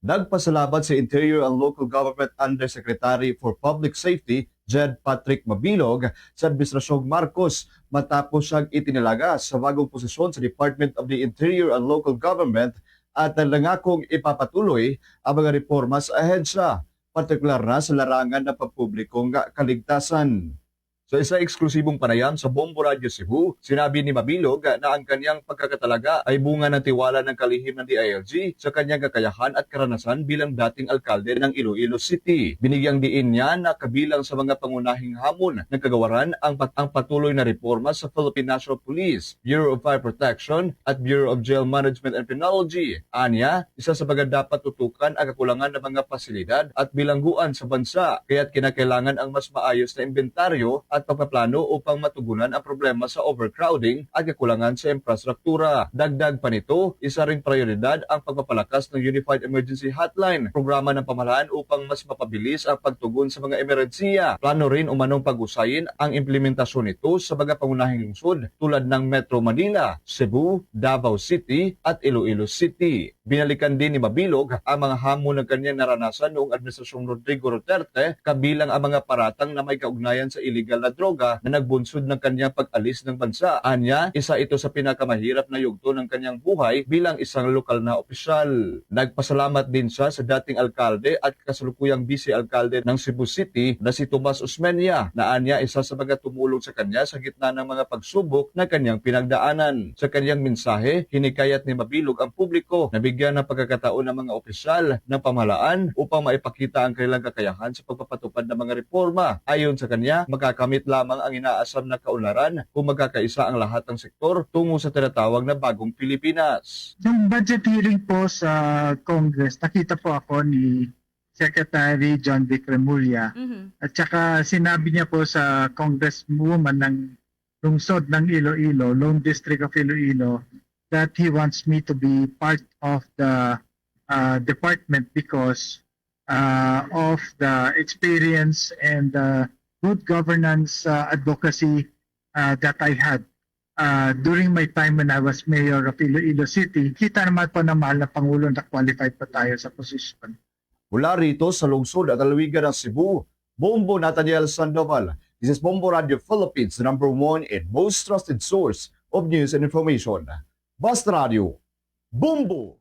Nagpasalamat sa Interior and Local Government Undersecretary for Public Safety, Jed Patrick Mabilog, sa Administrasyong Marcos matapos siyang itinalaga sa bagong posisyon sa Department of the Interior and Local Government at nangakong ipapatuloy ang mga reforma sa ahensya, partikular na sa larangan ng pampublikong kaligtasan. Sa isang eksklusibong panayam sa Bombo Radio Cebu, sinabi ni Mabilog na ang kanyang pagkakatalaga ay bunga ng tiwala ng kalihim ng DILG sa kanyang kakayahan at karanasan bilang dating alkalde ng Iloilo City. Binigyang diin niya na kabilang sa mga pangunahing hamon ng kagawaran ang patuloy na reforma sa Philippine National Police, Bureau of Fire Protection at Bureau of Jail Management and Penology. Anya, isa sa mga dapat tutukan ang kakulangan ng mga pasilidad at bilangguan sa bansa, kaya't kinakailangan ang mas maayos na inventaryo at pagpaplano upang matugunan ang problema sa overcrowding at kakulangan sa infrastruktura. Dagdag pa nito, isa ring prioridad ang pagpapalakas ng Unified Emergency Hotline, programa ng pamahalaan upang mas mapabilis ang pagtugon sa mga emerhensiya. Plano rin umanong pag-usayin ang implementasyon nito sa mga pangunahing lungsod tulad ng Metro Manila, Cebu, Davao City at Iloilo City. Binalikan din ni Mabilog ang mga hamon ng kanyang naranasan noong Administrasyong Rodrigo Duterte, kabilang ang mga paratang na may kaugnayan sa illegal na droga na nagbunsod ng kanyang pag-alis ng bansa. Anya, isa ito sa pinakamahirap na yugto ng kanyang buhay bilang isang lokal na opisyal. Nagpasalamat din siya sa dating alkalde at kasalukuyang vice-alkalde ng Cebu City na si Tomas Osmeña, na anya isa sa mga tumulong sa kanya sa gitna ng mga pagsubok na kanyang pinagdaanan. Sa kanyang mensahe, hinikayat ni Mabilog ang publiko na bigyan ng pagkakataon ng mga opisyal ng pamahalaan upang maipakita ang kanilang kakayahan sa pagpapatupad ng mga reforma. Ayon sa kanya, makakamit lamang ang inaasam na kaunlaran kung magkakaisa ang lahat ng sektor tungo sa tinatawag na bagong Pilipinas. Yung budget hearing po sa Congress, nakita po ako ni Secretary John Vic Remulla at saka sinabi niya po sa Congresswoman ng lungsod ng Iloilo, Lone District of Iloilo, that he wants me to be part of the department because of the experience and good governance advocacy that I had during my time when I was mayor of Iloilo City. Kita naman po na mahal na Pangulo na qualified pa tayo sa posisyon. Mula rito sa lungsod at lalawigan ng Cebu, Bombo Nathaniel Sandoval. This is Bombo Radio Philippines, the #1 and most trusted source of news and information. Basta Radio, Bombo!